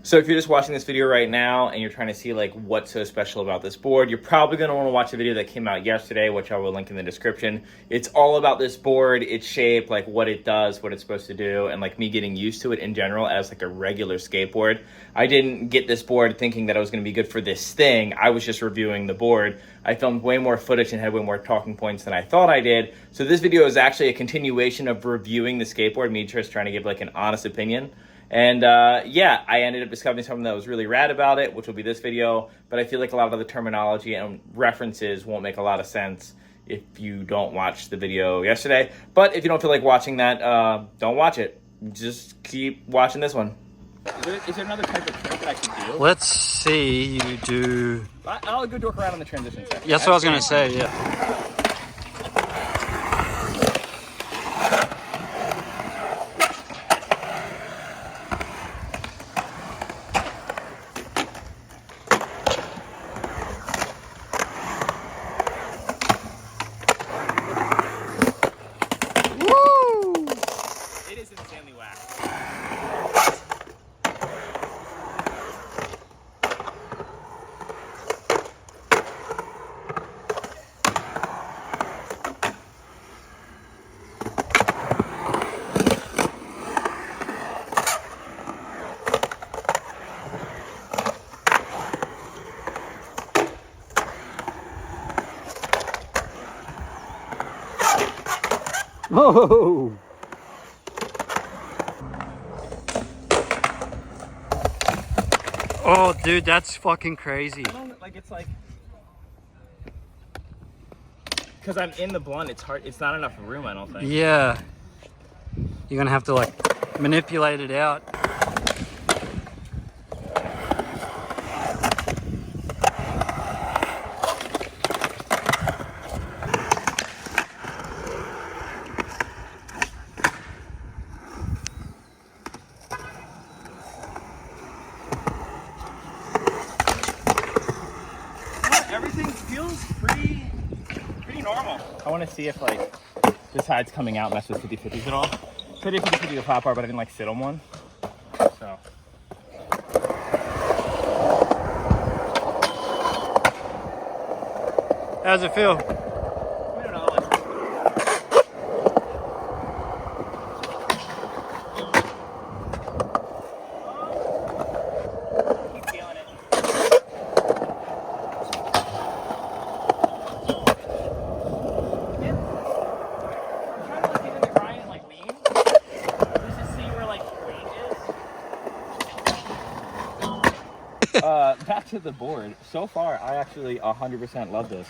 So if you're just watching this video right now and you're trying to see like what's so special about this board, you're probably going to want to watch the video that came out yesterday, which I will link in the description. It's all about this board, its shape, like what it does, what it's supposed to do, and like me getting used to it in general as like a regular skateboard. I didn't get this board thinking that it was going to be good for this thing. I was just reviewing the board. I filmed way more footage and had way more talking points than I thought I did. So this video is actually a continuation of reviewing the skateboard, me just trying to give like an honest opinion. And yeah, I ended up discovering something that was really rad about it, which will be this video. But I feel like a lot of the terminology and references won't make a lot of sense if you don't watch the video yesterday. But if you don't feel like watching that, don't watch it. Just keep watching this one. Is there another type of trick that I can do? Let's see you do... I'll go dork around on the transition section. That's what I was going to say, yeah. Oh! Oh, dude, that's fucking crazy. Like it's like, because I'm in the blunt, it's hard. It's not enough room, I don't think. Yeah, you're gonna have to like manipulate it out. Everything feels pretty normal. I want to see if like the sides coming out mess with 50/50s at all. So I did 50/50 the flat part, but I didn't like sit on one. So. How's it feel? Back to the board. So far, I actually 100% love this.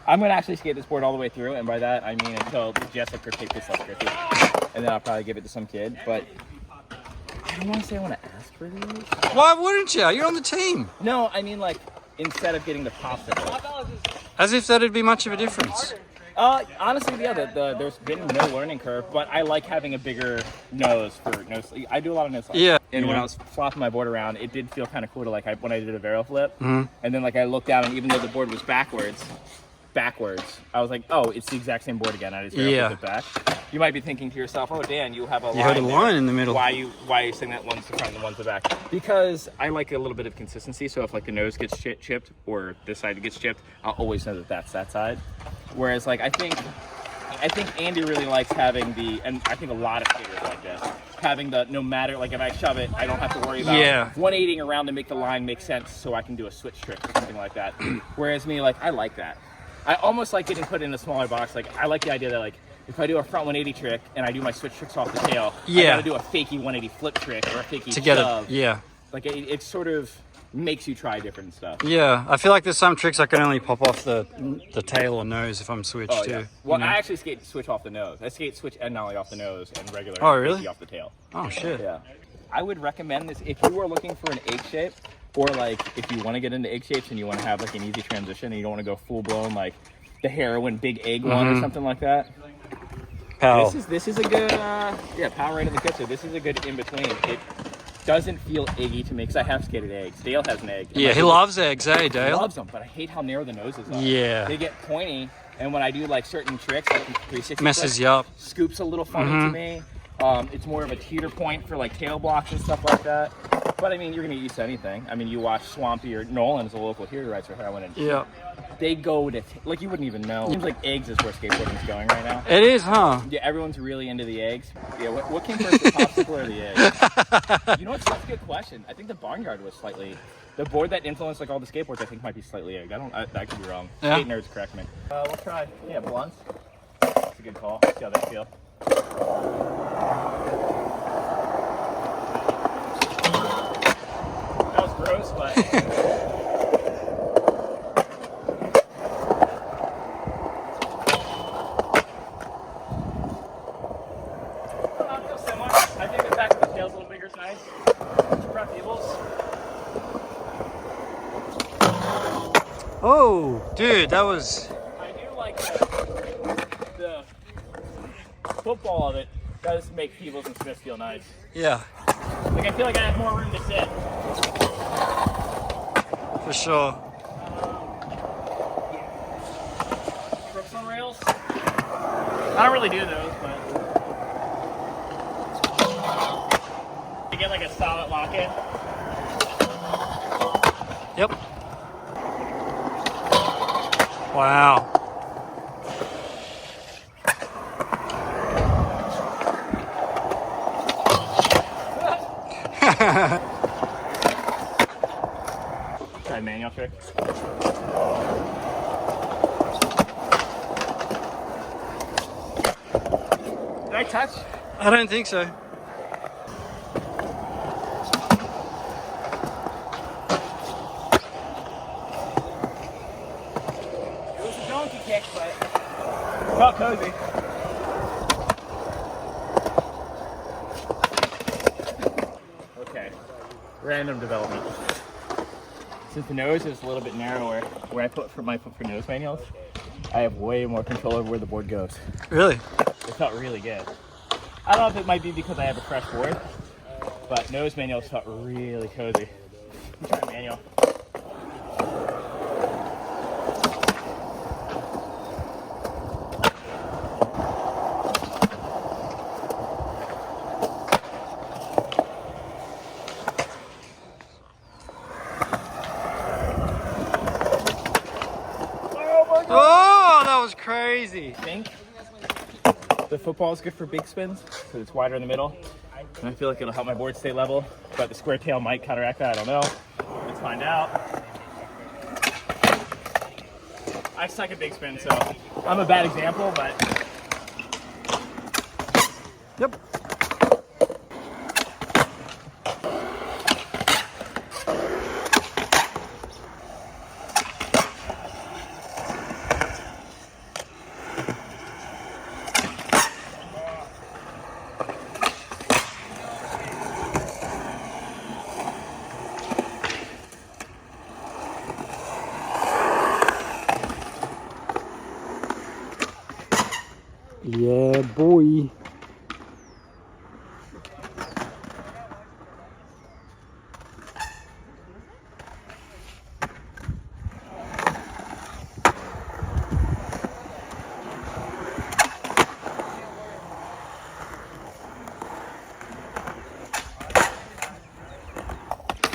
I'm going to actually skate this board all the way through, and by that, I mean until Jessica takes this like tricky. And then I'll probably give it to some kid, but I don't want to say I want to ask for these. Why wouldn't you? You're on the team. No, I mean like, instead of getting the popsicle. As if that'd be much of a difference. Honestly, yeah, there's been no learning curve, but I like having a bigger nose for nose. I do a lot of nose slides. Yeah. And when I was flopping my board around, it did feel kind of cool to like when I did a Vero flip, and then like I looked down, and even though the board was backwards, I was like, oh, it's the exact same board again. I just Vero flipped it back. You might be thinking to yourself, oh Dan, you have a you had a line in the middle. Why are you saying that one's the front and one's the back? Because I like a little bit of consistency. So if like the nose gets chipped or this side gets chipped, I'll always know that that's that side. Whereas like I think Andy really likes having the, and I think a lot of skaters like this, having the, no matter, like if I shove it, I don't have to worry about 180ing around to make the line make sense so I can do a switch trick or something like that. Whereas me, like, I like that. I almost like getting put in a smaller box. Like, I like the idea that, like, if I do a front 180 trick and I do my switch tricks off the tail, I gotta do a fakie 180 flip trick or a fakie shove. Like, it sort of makes you try different stuff. Yeah, I feel like there's some tricks I can only pop off the tail or nose if I'm switched too. Yeah. Well, I actually skate switch off the nose. I skate switch and nollie off the nose and regular off the tail. Oh shit. Yeah. I would recommend this if you are looking for an egg shape, or like if you want to get into egg shapes and you want to have like an easy transition and you don't want to go full blown like the heroin big egg one or something like that. Pow. This is a good pow right in the kitchen. This is a good in between. It doesn't feel eggy to me because I have skated eggs. Dale has an egg. Yeah, he loves eggs, eh, Dale? He loves them, but I hate how narrow the noses are. Yeah. They get pointy, and when I do like certain tricks, like 360 messes you up. Scoops a little funny to me. It's more of a teeter point for like tail blocks and stuff like that. But I mean, you're gonna get used to anything. I mean, you watch Swampy or Nolan is a local here who rides for heroin, and Yeah. they go to like you wouldn't even know. It seems like eggs is where skateboarding's going right now. It is, huh? Yeah, everyone's really into the eggs. Yeah, what came first, the popsicle or the egg? You know what? That's a good question. I think the barnyard was slightly. The board that influenced like all the skateboards, I think, might be slightly egg. That could be wrong. Yeah. Skate nerds, correct me. We'll try. Yeah, blunts. That's a good call. See how they feel. That was gross, but. Similar. I think the fact that the tail's a little bigger is nice. Front tables. Oh, dude, that was. I do like the football of it. Does make Peebles and Smiths feel nice. Yeah, Like I feel like I have more room to sit. for sure. Brooks on rails. I don't really do those, but you get like a solid lock in. Yep. Wow. Try manual trick. Did I touch? I don't think so. It was a donkey kick, but it felt cozy. Okay, random development. Since the nose is a little bit narrower, where I put for my foot for nose manuals, I have way more control over where the board goes. Really? It felt really good. I don't know if it might be because I have a fresh board, but nose manuals felt really cozy. Let me try manual. Oh, that was crazy. I think the football is good for big spins because it's wider in the middle. And I feel like it'll help my board stay level, but the square tail might counteract that. I don't know. Let's find out. I suck at big spin, so I'm a bad example, but Yep. Yeah, boy.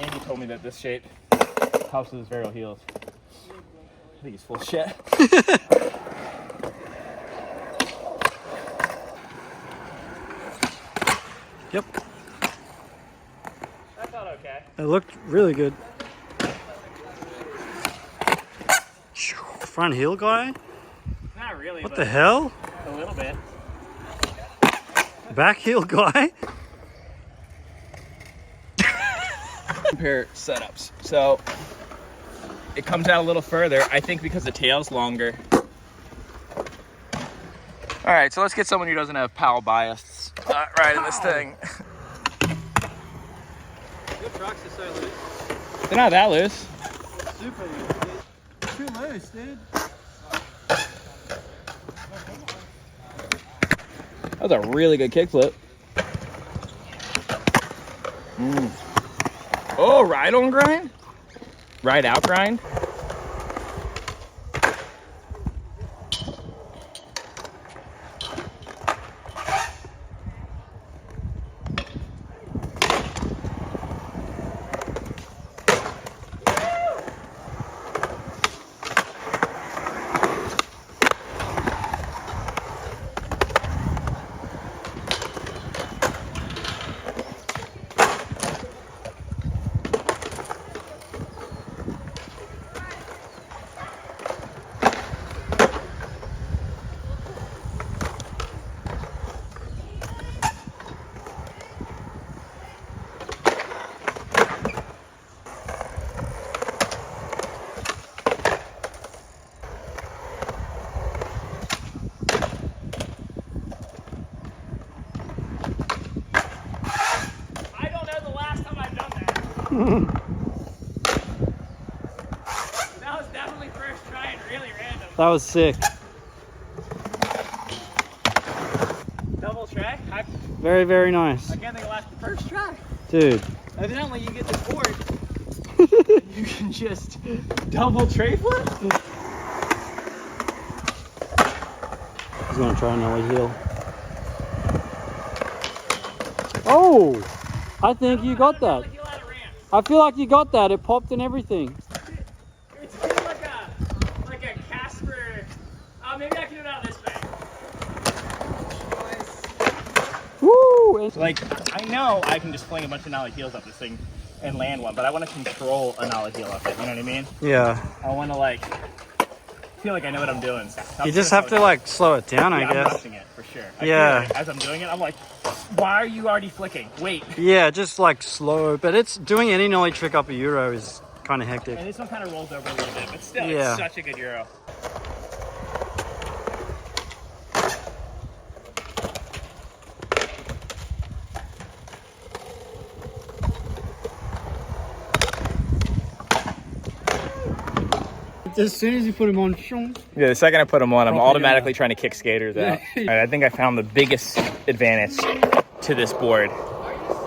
Andy told me that this shape helps with his varial heels. I think he's full of shit. Yep. That felt okay. It looked really good. Front heel guy? Not really, What but the hell? a little bit. Back heel guy? Compare setups. So it comes out a little further, I think because the tail's longer. All right, so let's get someone who doesn't have pal bias riding this thing. Your trucks are so loose. They're not that loose. Super loose, dude. Too loose, dude. That was a really good kickflip. Oh, ride on grind? Ride out grind? That was definitely first try and really random. That was sick. Double try? Very, very nice. I can't think of last first try. Dude. Evidently you get this board. You can just double tray flip. He's gonna try an ollie heel. Oh! I think you got that. I feel like you got that. It popped and everything. It's like a Casper. Maybe I can do it out this way. Woo! So like, I know I can just fling a bunch of nollie heels up this thing and land one, but I want to control a nollie heel up it. You know what I mean? Yeah. I want to like feel like I know what I'm doing. So You just have to like slow it down, I I'm guess. rushing it for sure. Yeah. As I'm doing it, I'm like, why are you already flicking? Wait. Yeah, just like slow. But it's doing any nollie trick up a Euro is kind of hectic. And this one kind of rolls over a little bit, but still, Yeah. it's such a good Euro. As soon as you put him on, Yeah, the second I put them on, I'm Proper automatically Euro. trying to kick skaters out. Yeah. All right, I think I found the biggest advantage to this board.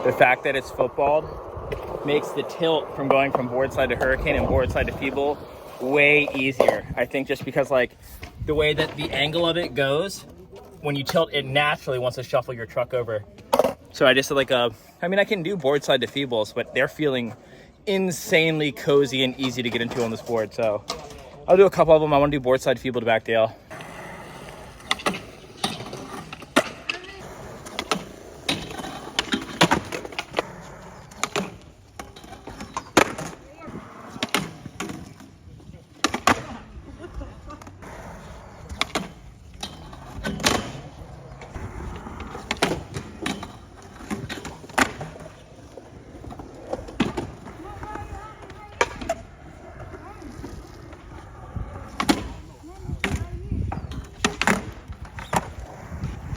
The fact that it's footballed makes the tilt from going from board side to hurricane and board side to feeble way easier. I think just because like the way that the angle of it goes, when you tilt, it naturally wants to shuffle your truck over. So I just like I mean, I can do board side to feebles, but they're feeling insanely cozy and easy to get into on this board. So I'll do a couple of them. I want to do board side feeble to backtail.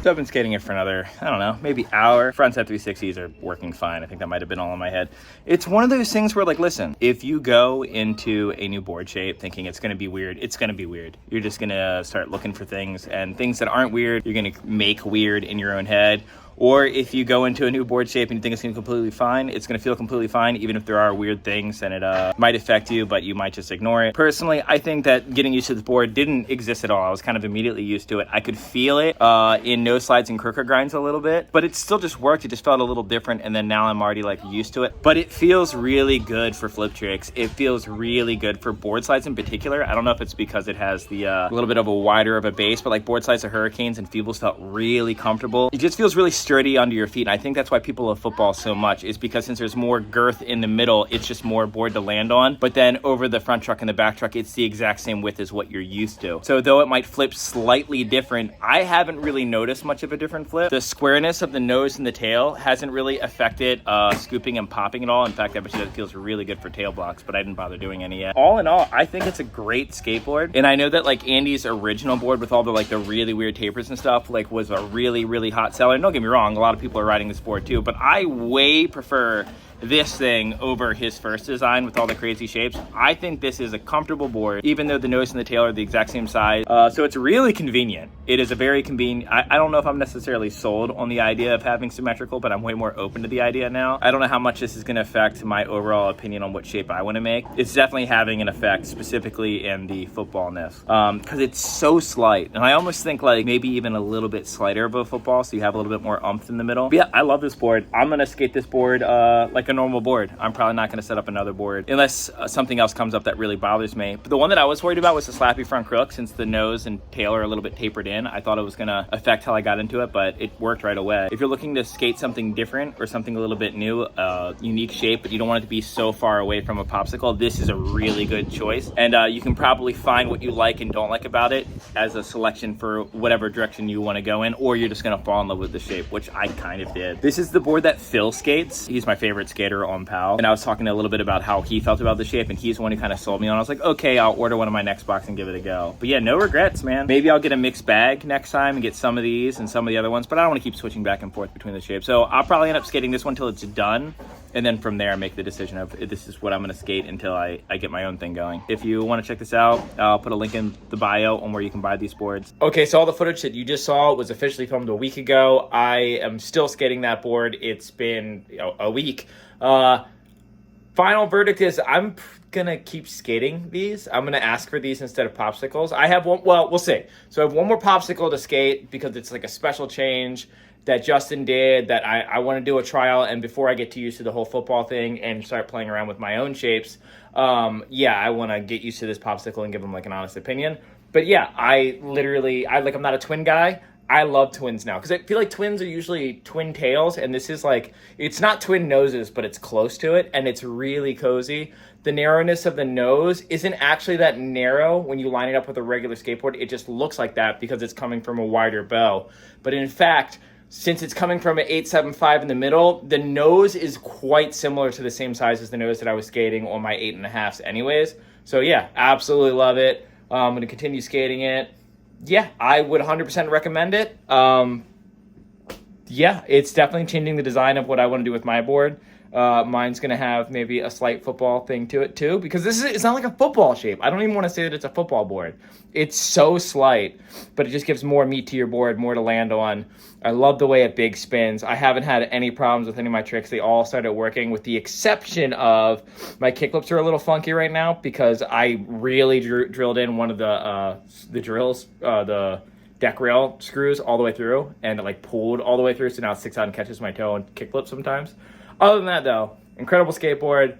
So I've been skating it for another, I don't know, maybe hour. Front set 360s are working fine. I think that might have been all in my head. It's one of those things where like, listen, if you go into a new board shape thinking it's going to be weird, it's going to be weird. You're just going to start looking for things, and things that aren't weird, you're going to make weird in your own head. Or if you go into a new board shape and you think it's going to be completely fine, it's going to feel completely fine, even if there are weird things and it might affect you, but you might just ignore it. Personally, I think that getting used to the board didn't exist at all. I was kind of immediately used to it. I could feel it in nose slides and crooked grinds a little bit, but it still just worked. It just felt a little different, and then now I'm already like used to it. But it feels really good for flip tricks. It feels really good for board slides in particular. I don't know if it's because it has the little bit of a wider of a base, but like board slides of hurricanes and feebles felt really comfortable. It just feels really sturdy under your feet. And I think that's why people love football so much, is because since there's more girth in the middle, it's just more board to land on. But then over the front truck and the back truck, it's the exact same width as what you're used to. So though it might flip slightly different, I haven't really noticed much of a different flip. The squareness of the nose and the tail hasn't really affected scooping and popping at all. In fact, I bet you that feels really good for tail blocks, but I didn't bother doing any yet. All in all, I think it's a great skateboard. And I know that like Andy's original board with all the like the really weird tapers and stuff like was a really, really hot seller. And don't get me wrong, a lot of people are riding this board too, but I way prefer this thing over his first design with all the crazy shapes. I think this is a comfortable board, even though the nose and the tail are the exact same size. So it's really convenient. It is a very convenient. I don't know if I'm necessarily sold on the idea of having symmetrical, but I'm way more open to the idea now. I don't know how much this is going to affect my overall opinion on what shape I want to make. It's definitely having an effect, specifically in the footballness, because it's so slight. And I almost think like maybe even a little bit slighter of a football, so you have a little bit more oomph in the middle. But yeah, I love this board. I'm going to skate this board like a normal board. I'm probably not going to set up another board unless something else comes up that really bothers me. But the one that I was worried about was the slappy front crook. Since the nose and tail are a little bit tapered in, I thought it was going to affect how I got into it, but it worked right away. If you're looking to skate something different or something a little bit new, unique shape, but you don't want it to be so far away from a popsicle, this is a really good choice. And you can probably find what you like and don't like about it as a selection for whatever direction you want to go in, or you're just going to fall in love with the shape, which I kind of did. This is the board that Phil skates. He's my favorite skater on PAL, and I was talking a little bit about how he felt about the shape, and he's the one who kind of sold me on. I was like, okay, I'll order one of my next box and give it a go. But yeah, no regrets, man. Maybe I'll get a mixed bag next time and get some of these and some of the other ones, but I don't want to keep switching back and forth between the shapes. So I'll probably end up skating this one till it's done, And then from there, I make the decision of this is what I'm going to skate until I get my own thing going. If you want to check this out, I'll put a link in the bio on where you can buy these boards. Okay, so all the footage that you just saw was officially filmed a week ago. I am still skating that board. It's been a week. Final verdict is I'm gonna keep skating these. I'm gonna ask for these instead of popsicles. I have one, well, we'll see. So I have one more popsicle to skate because it's like a special change that Justin did that I want to do a trial, and before I get too used to the whole football thing and start playing around with my own shapes, I want to get used to this popsicle and give them like an honest opinion. But yeah, I'm not a twin guy. I love twins now because I feel like twins are usually twin tails, and this is like, it's not twin noses, but it's close to it, and it's really cozy. The narrowness of the nose isn't actually that narrow when you line it up with a regular skateboard. It just looks like that because it's coming from a wider bow. But in fact, since it's coming from an 875 in the middle, the nose is quite similar to the same size as the nose that I was skating on my 8.5s anyways. So yeah, absolutely love it. I'm going to continue skating it. Yeah, I would 100% recommend it. Yeah, it's definitely changing the design of what I want to do with my board. Mine's going to have maybe a slight football thing to it too, because it's not like a football shape. I don't even want to say that it's a football board. It's so slight, but it just gives more meat to your board, more to land on. I love the way it big spins. I haven't had any problems with any of my tricks. They all started working with the exception of my kickflips are a little funky right now because I really drilled in one of the drills, the deck rail screws all the way through, and it like pulled all the way through, so now it sticks out and catches my toe and kickflip sometimes. Other than that though, incredible skateboard.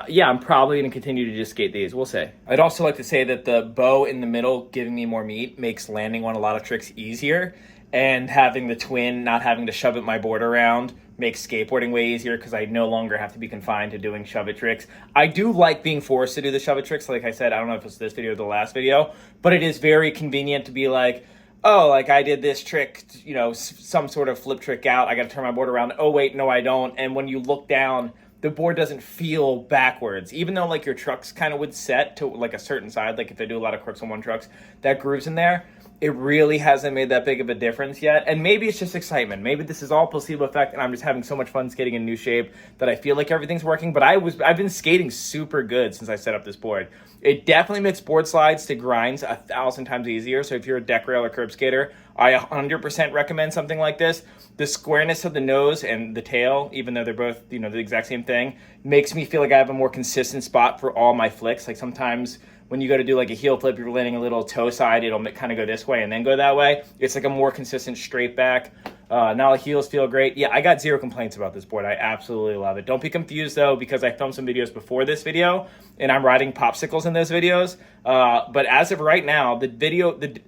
Yeah, I'm probably going to continue to just skate these. We'll see. I'd also like to say that the bow in the middle giving me more meat makes landing on a lot of tricks easier, and having the twin, not having to shove it my board around, makes skateboarding way easier because I no longer have to be confined to doing shove-it tricks. I do like being forced to do the shove-it tricks. Like I said, I don't know if it's this video or the last video, but it is very convenient to be like, oh, like I did this trick, some sort of flip trick out. I got to turn my board around. Oh, wait, no, I don't. And when you look down, the board doesn't feel backwards. Even though like your trucks kind of would set to like a certain side, like if they do a lot of crooks on one trucks, that grooves in there, it really hasn't made that big of a difference yet. And maybe it's just excitement. Maybe this is all placebo effect and I'm just having so much fun skating in new shape that I feel like everything's working. But I've been skating super good since I set up this board. It definitely makes board slides to grinds 1,000 times easier. So if you're a deck rail or curb skater, I 100% recommend something like this. The squareness of the nose and the tail, even though they're both, the exact same thing, makes me feel like I have a more consistent spot for all my flicks. Like sometimes when you go to do like a heel flip, you're landing a little toe side, it'll kind of go this way and then go that way. It's like a more consistent straight back. Now the heels feel great. Yeah, I got zero complaints about this board. I absolutely love it. Don't be confused though, because I filmed some videos before this video and I'm riding popsicles in those videos. But as of right now,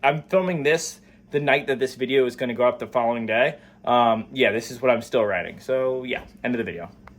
I'm filming this the night that this video is going to go up the following day. Yeah, this is what I'm still riding. So yeah, end of the video.